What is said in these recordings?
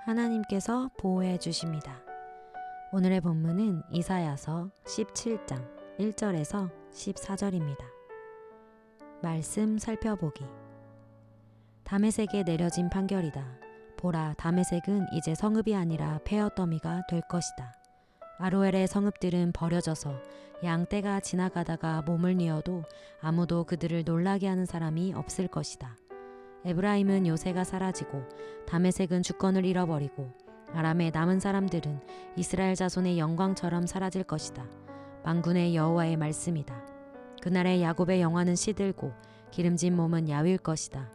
하나님께서 보호해 주십니다. 오늘의 본문은 이사야서 17장 1절에서 14절입니다. 말씀 살펴보기. 다메섹에 내려진 판결이다. 보라, 다메섹은 이제 성읍이 아니라 폐허더미가 될 것이다. 아로엘의 성읍들은 버려져서 양떼가 지나가다가 몸을 뉘어도 아무도 그들을 놀라게 하는 사람이 없을 것이다. 에브라임은 요새가 사라지고 다메섹은 주권을 잃어버리고 아람의 남은 사람들은 이스라엘 자손의 영광처럼 사라질 것이다. 만군의 여호와의 말씀이다. 그날에 야곱의 영화는 시들고 기름진 몸은 야위일 것이다.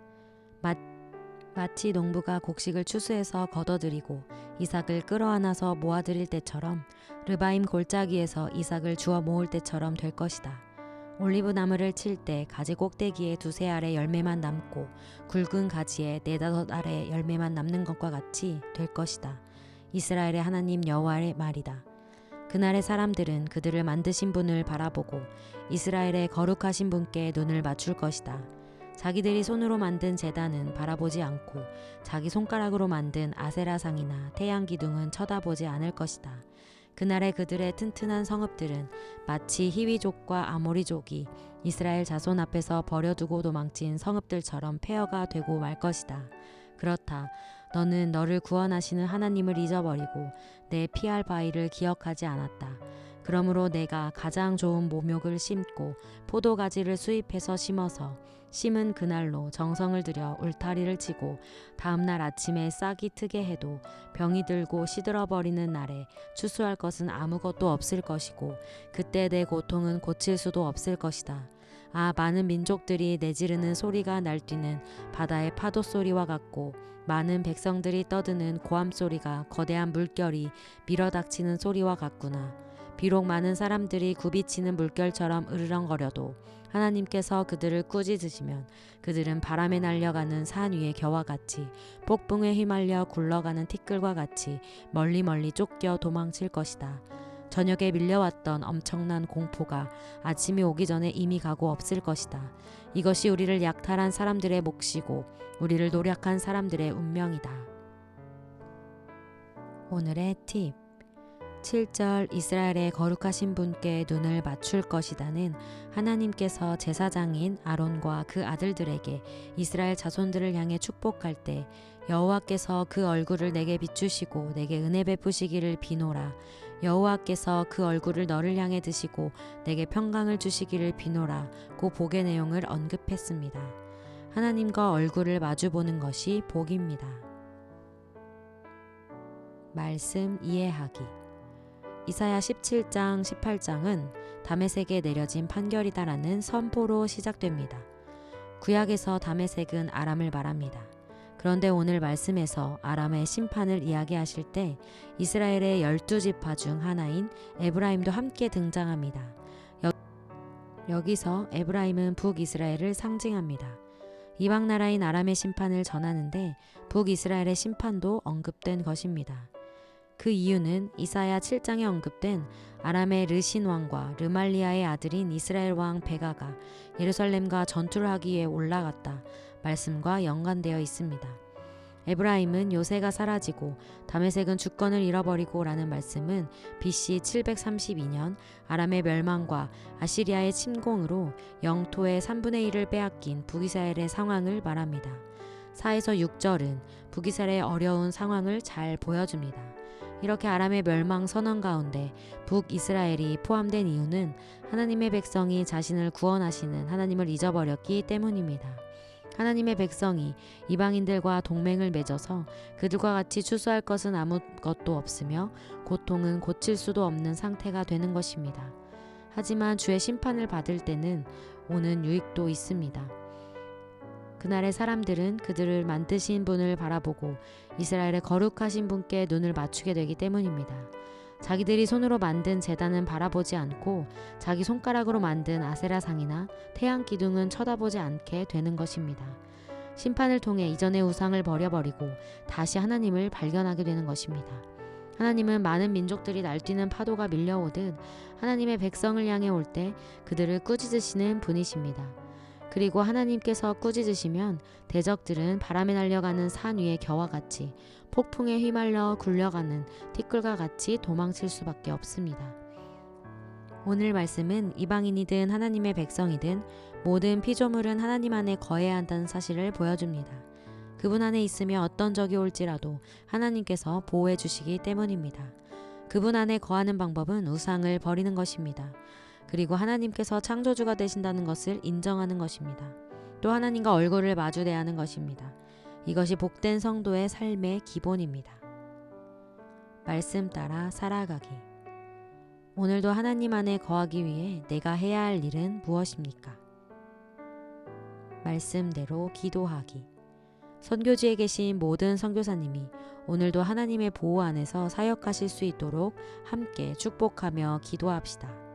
마치 농부가 곡식을 추수해서 걷어들이고 이삭을 끌어안아서 모아들일 때처럼 르바임 골짜기에서 이삭을 주워 모을 때처럼 될 것이다. 올리브 나무를 칠 때 가지 꼭대기에 2-3알의 열매만 남고 굵은 가지에 4-5알의 열매만 남는 것과 같이 될 것이다. 이스라엘의 하나님 여호와의 말이다. 그날의 사람들은 그들을 만드신 분을 바라보고 이스라엘의 거룩하신 분께 눈을 맞출 것이다. 자기들이 손으로 만든 제단은 바라보지 않고 자기 손가락으로 만든 아세라상이나 태양기둥은 쳐다보지 않을 것이다. 그날에 그들의 튼튼한 성읍들은 마치 히위족과 아모리족이 이스라엘 자손 앞에서 버려두고 도망친 성읍들처럼 폐허가 되고 말 것이다. 그렇다. 너는 너를 구원하시는 하나님을 잊어버리고 내 피할 바위를 기억하지 않았다. 그러므로 내가 가장 좋은 모욕을 심고 포도가지를 수입해서 심어서 심은 그날로 정성을 들여 울타리를 치고 다음날 아침에 싹이 트게 해도 병이 들고 시들어버리는 날에 추수할 것은 아무것도 없을 것이고 그때 내 고통은 고칠 수도 없을 것이다. 아, 많은 민족들이 내지르는 소리가 날뛰는 바다의 파도 소리와 같고 많은 백성들이 떠드는 고함 소리가 거대한 물결이 밀어닥치는 소리와 같구나. 비록 많은 사람들이 굽이치는 물결처럼 으르렁거려도 하나님께서 그들을 꾸짖으시면 그들은 바람에 날려가는 산 위의 겨와 같이 폭풍에 휘말려 굴러가는 티끌과 같이 멀리 멀리 쫓겨 도망칠 것이다. 저녁에 밀려왔던 엄청난 공포가 아침이 오기 전에 이미 가고 없을 것이다. 이것이 우리를 약탈한 사람들의 몫이고 우리를 노력한 사람들의 운명이다. 오늘의 팁. 7절 이스라엘의 거룩하신 분께 눈을 맞출 것이다는 하나님께서 제사장인 아론과 그 아들들에게 이스라엘 자손들을 향해 축복할 때 여호와께서 그 얼굴을 내게 비추시고 내게 은혜 베푸시기를 비노라. 여호와께서 그 얼굴을 너를 향해 드시고 내게 평강을 주시기를 비노라. 고 복의 내용을 언급했습니다. 하나님과 얼굴을 마주보는 것이 복입니다. 말씀 이해하기. 이사야 17장 18장은 다메섹에 내려진 판결이다라는 선포로 시작됩니다. 구약에서 다메섹은 아람을 말합니다. 그런데 오늘 말씀에서 아람의 심판을 이야기하실 때 이스라엘의 12지파 중 하나인 에브라임도 함께 등장합니다. 여기서 에브라임은 북이스라엘을 상징합니다. 이방 나라인 아람의 심판을 전하는데 북이스라엘의 심판도 언급된 것입니다. 그 이유는 이사야 7장에 언급된 아람의 르신 왕과 르말리아의 아들인 이스라엘 왕 베가가 예루살렘과 전투를 하기 위해 올라갔다 말씀과 연관되어 있습니다. 에브라임은 요새가 사라지고 다메섹은 주권을 잃어버리고 라는 말씀은 BC 732년 아람의 멸망과 아시리아의 침공으로 영토의 3분의 1을 빼앗긴 북이스라엘의 상황을 말합니다. 4에서 6절은 북이스라엘의 어려운 상황을 잘 보여줍니다. 이렇게 아람의 멸망 선언 가운데 북이스라엘이 포함된 이유는 하나님의 백성이 자신을 구원하시는 하나님을 잊어버렸기 때문입니다. 하나님의 백성이 이방인들과 동맹을 맺어서 그들과 같이 추수할 것은 아무것도 없으며 고통은 고칠 수도 없는 상태가 되는 것입니다. 하지만 주의 심판을 받을 때는 오는 유익도 있습니다. 그날의 사람들은 그들을 만드신 분을 바라보고 이스라엘의 거룩하신 분께 눈을 맞추게 되기 때문입니다. 자기들이 손으로 만든 제단은 바라보지 않고 자기 손가락으로 만든 아세라상이나 태양 기둥은 쳐다보지 않게 되는 것입니다. 심판을 통해 이전의 우상을 버려버리고 다시 하나님을 발견하게 되는 것입니다. 하나님은 많은 민족들이 날뛰는 파도가 밀려오듯 하나님의 백성을 향해 올 때 그들을 꾸짖으시는 분이십니다. 그리고 하나님께서 꾸짖으시면 대적들은 바람에 날려가는 산 위의 겨와 같이 폭풍에 휘말려 굴려가는 티끌과 같이 도망칠 수밖에 없습니다. 오늘 말씀은 이방인이든 하나님의 백성이든 모든 피조물은 하나님 안에 거해야 한다는 사실을 보여줍니다. 그분 안에 있으며 어떤 적이 올지라도 하나님께서 보호해 주시기 때문입니다. 그분 안에 거하는 방법은 우상을 버리는 것입니다. 그리고 하나님께서 창조주가 되신다는 것을 인정하는 것입니다. 또 하나님과 얼굴을 마주대야 하는 것입니다. 이것이 복된 성도의 삶의 기본입니다. 말씀 따라 살아가기. 오늘도 하나님 안에 거하기 위해 내가 해야 할 일은 무엇입니까? 말씀대로 기도하기. 선교지에 계신 모든 선교사님이 오늘도 하나님의 보호 안에서 사역하실 수 있도록 함께 축복하며 기도합시다.